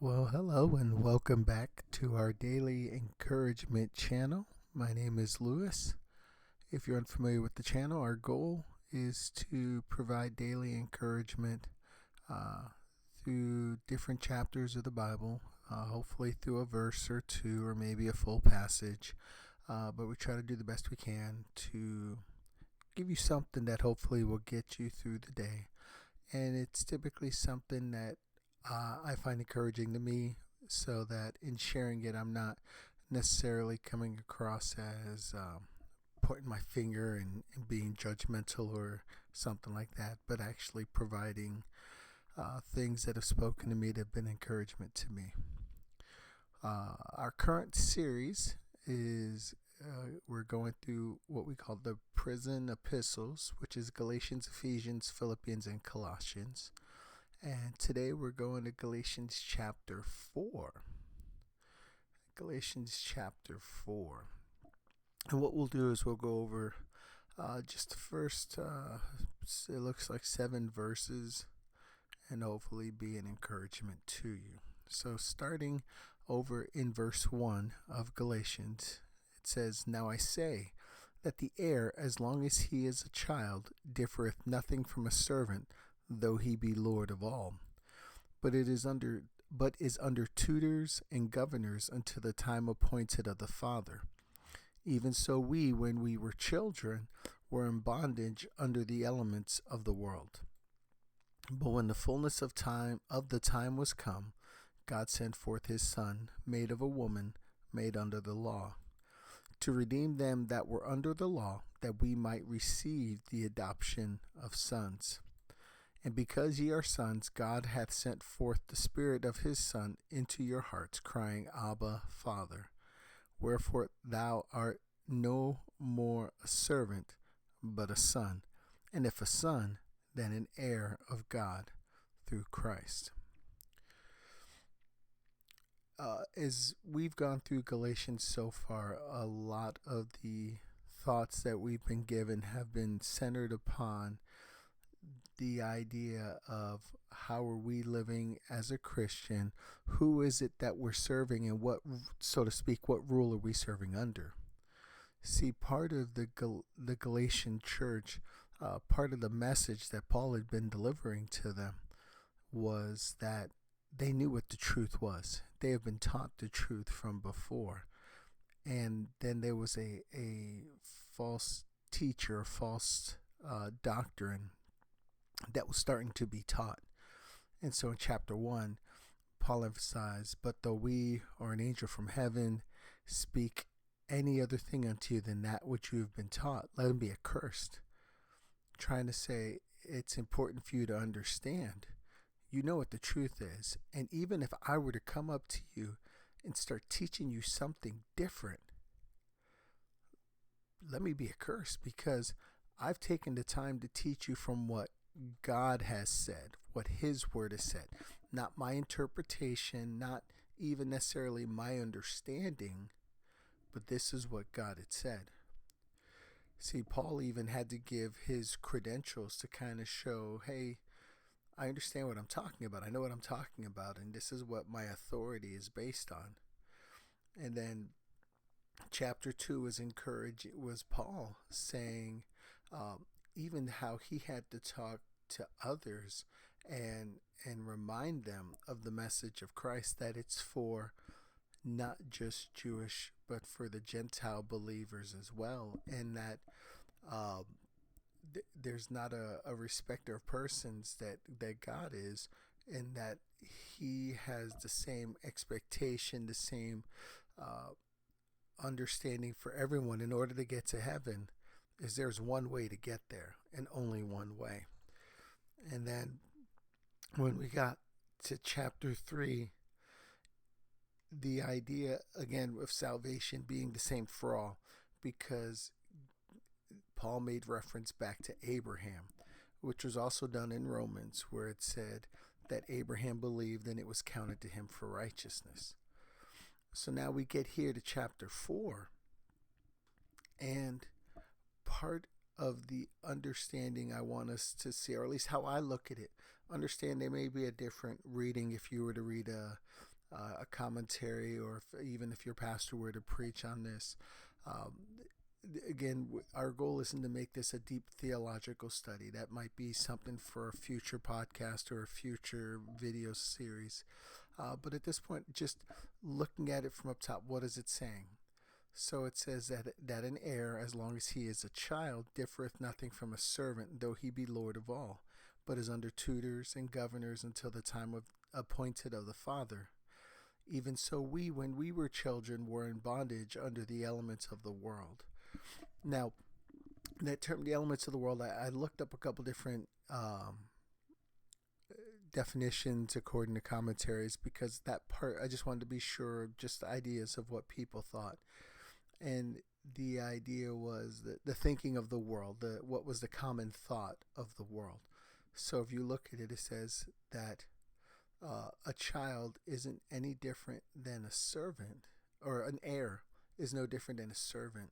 Well, hello and welcome back to our daily encouragement channel. My name is Lewis. If you're unfamiliar with the channel, our goal is to provide daily encouragement uh, through different chapters of the Bible, hopefully through a verse or two or maybe a full passage. But we try to do the best we can to give you something that hopefully will get you through the day. And it's typically something that I find encouraging to me, so that in sharing it, I'm not necessarily coming across as pointing my finger and being judgmental or something like that, but actually providing things that have spoken to me that have been encouragement to me. Our current series is we're going through what we call the prison epistles, which is Galatians, Ephesians, Philippians, and Colossians. And today we're going to Galatians chapter 4. Galatians chapter 4. And what we'll do is we'll go over just the first, it looks like 7 verses, and hopefully be an encouragement to you. So starting over in verse 1 of Galatians, it says, "Now I say that the heir, as long as he is a child, differeth nothing from a servant, though he be Lord of all, but is under tutors and governors until the time appointed of the Father. Even so we, when we were children, were in bondage under the elements of the world. But when the fullness of the time was come, God sent forth his Son, made of a woman, made under the law, to redeem them that were under the law, that we might receive the adoption of sons. And because ye are sons, God hath sent forth the Spirit of his Son into your hearts, crying, Abba, Father. Wherefore thou art no more a servant, but a son. And if a son, then an heir of God through Christ." As we've gone through Galatians so far, a lot of the thoughts that we've been given have been centered upon the idea of how are we living as a Christian, who is it that we're serving, and what, so to speak, what rule are we serving under? See, part of the Galatian church, part of the message that Paul had been delivering to them was that they knew what the truth was. They have been taught the truth from before. And then there was a false teacher, a false doctrine that was starting to be taught. And so in chapter 1, Paul emphasized, "But though we or an angel from heaven speak any other thing unto you than that which you have been taught, let him be accursed." Trying to say it's important for you to understand. You know what the truth is. And even if I were to come up to you and start teaching you something different, let me be accursed, because I've taken the time to teach you from what God has said, what his word has said, not my interpretation, not even necessarily my understanding, but this is what God had said. See, Paul even had to give his credentials to kind of show, hey, I understand what I'm talking about. I know what I'm talking about, and this is what my authority is based on. And then chapter 2 was Paul saying even how he had to talk to others and remind them of the message of Christ, that it's for not just Jewish, but for the Gentile believers as well, and that there's not a respecter of persons that God is, and that he has the same expectation, the same understanding for everyone. In order to get to heaven, is there's one way to get there, and only one way. And then when we got to chapter 3, the idea again of salvation being the same for all, because Paul made reference back to Abraham, which was also done in Romans, where it said that Abraham believed and it was counted to him for righteousness. So now we get here to chapter 4, and part of the understanding I want us to see, or at least how I look at it, understand there may be a different reading if you were to read a commentary, or even if your pastor were to preach on this. Um, Again, our goal isn't to make this a deep theological study. That might be something for a future podcast or a future video series. But at this point, just looking at it from up top, what is it saying? So it says that an heir, as long as he is a child, differeth nothing from a servant, though he be lord of all, but is under tutors and governors until the time of appointed of the father. Even so we, when we were children, were in bondage under the elements of the world. Now, that term, the elements of the world, I looked up a couple different definitions according to commentaries, because that part, I just wanted to be sure of just ideas of what people thought. And the idea was that the thinking of the world, what was the common thought of the world. So if you look at it, it says that a child isn't any different than a servant, or an heir is no different than a servant,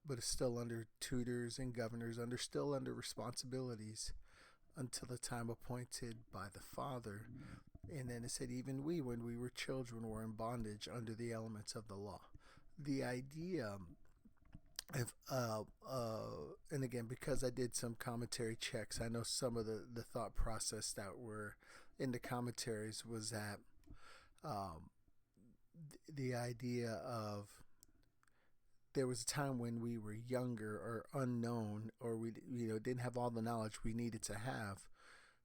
but is still under tutors and governors, still under responsibilities until the time appointed by the Father. And then it said, even we, when we were children, were in bondage under the elements of the law. The idea of, and again, because I did some commentary checks, I know some of the thought process that were in the commentaries was that the idea of there was a time when we were younger or unknown, or we didn't have all the knowledge we needed to have.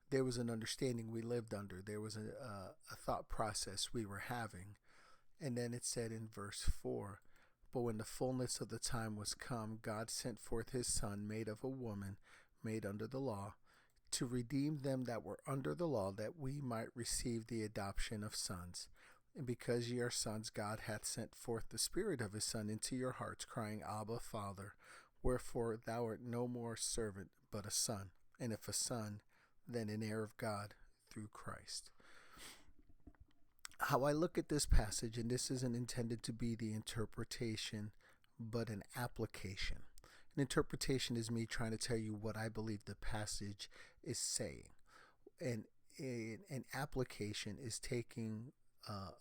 There was an understanding we lived under. There was a thought process we were having. And then it said in verse 4, but when the fullness of the time was come, God sent forth his Son, made of a woman, made under the law, to redeem them that were under the law, that we might receive the adoption of sons. And because ye are sons, God hath sent forth the Spirit of his Son into your hearts, crying, Abba, Father. Wherefore thou art no more servant, but a son. And if a son, then an heir of God through Christ. How I look at this passage, and this isn't intended to be the interpretation, but an application. An interpretation is me trying to tell you what I believe the passage is saying. And an application is taking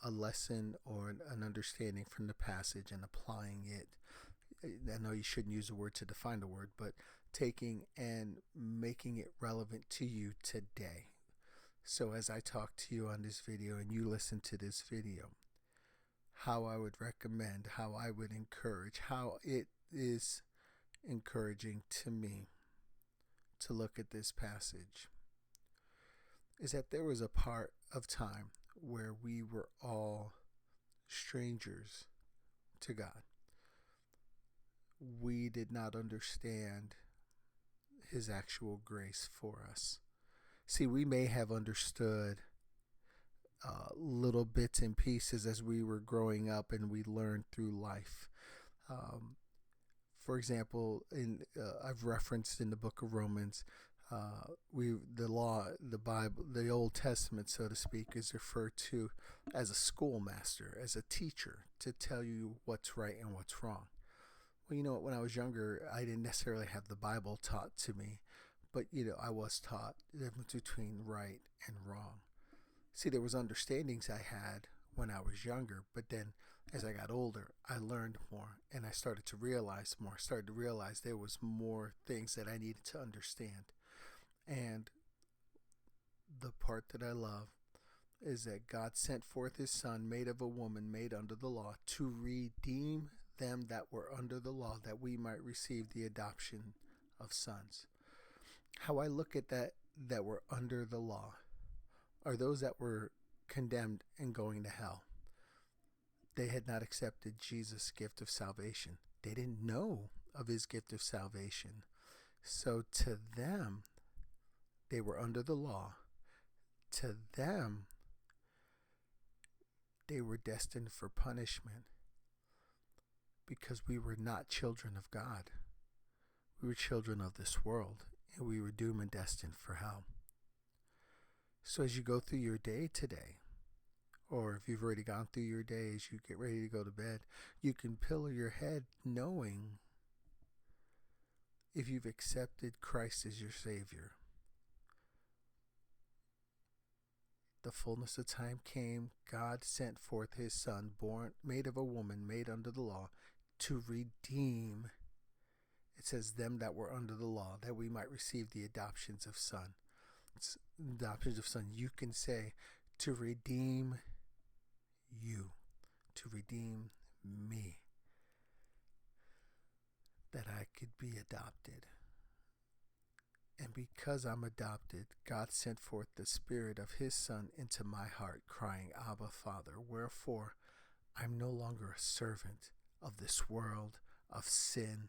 a lesson or an understanding from the passage and applying it. I know you shouldn't use a word to define the word, but taking and making it relevant to you today. So as I talk to you on this video and you listen to this video, how I would recommend, how I would encourage, how it is encouraging to me to look at this passage, is that there was a part of time where we were all strangers to God. We did not understand his actual grace for us. See, we may have understood little bits and pieces as we were growing up and we learned through life. For example, I've referenced in the book of Romans, the law, the Bible, the Old Testament, so to speak, is referred to as a schoolmaster, as a teacher, to tell you what's right and what's wrong. Well, when I was younger, I didn't necessarily have the Bible taught to me, but I was taught the difference between right and wrong. See, there was understandings I had when I was younger, but then as I got older, I learned more, and I started to realize more. I started to realize there was more things that I needed to understand. And the part that I love is that God sent forth his Son, made of a woman, made under the law, to redeem them that were under the law, that we might receive the adoption of sons. How I look at that were under the law are those that were condemned and going to hell. They had not accepted Jesus' gift of salvation. They didn't know of his gift of salvation. So to them, they were under the law. To them, they were destined for punishment because we were not children of God. We were children of this world, and we were doomed and destined for hell. So as you go through your day today, or if you've already gone through your day as you get ready to go to bed, you can pillow your head knowing if you've accepted Christ as your Savior, the fullness of time came, God sent forth his Son, born, made of a woman, made under the law, to redeem, it says, them that were under the law, that we might receive the adoptions of son. It's adoptions of son. You can say, to redeem you, to redeem me, that I could be adopted. And because I'm adopted, God sent forth the Spirit of his Son into my heart, crying, Abba, Father. Wherefore, I'm no longer a servant of this world, of sin,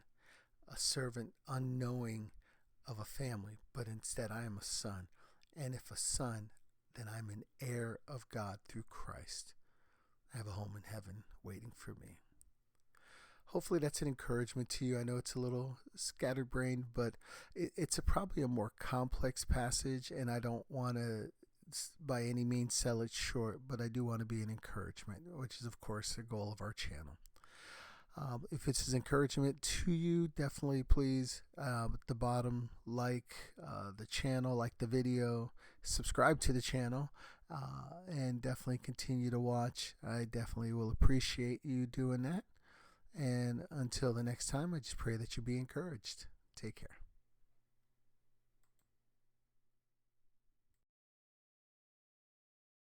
a servant unknowing of a family, but instead I am a son. And if a son, then I'm an heir of God through Christ. I have a home in heaven waiting for me. Hopefully that's an encouragement to you. I know it's a little scatterbrained, but it's probably a more complex passage, and I don't want to by any means sell it short, but I do want to be an encouragement, which is, of course, the goal of our channel. If it's an encouragement to you, definitely please, at the bottom, like the channel, like the video, subscribe to the channel, and definitely continue to watch. I definitely will appreciate you doing that. And until the next time, I just pray that you be encouraged. Take care.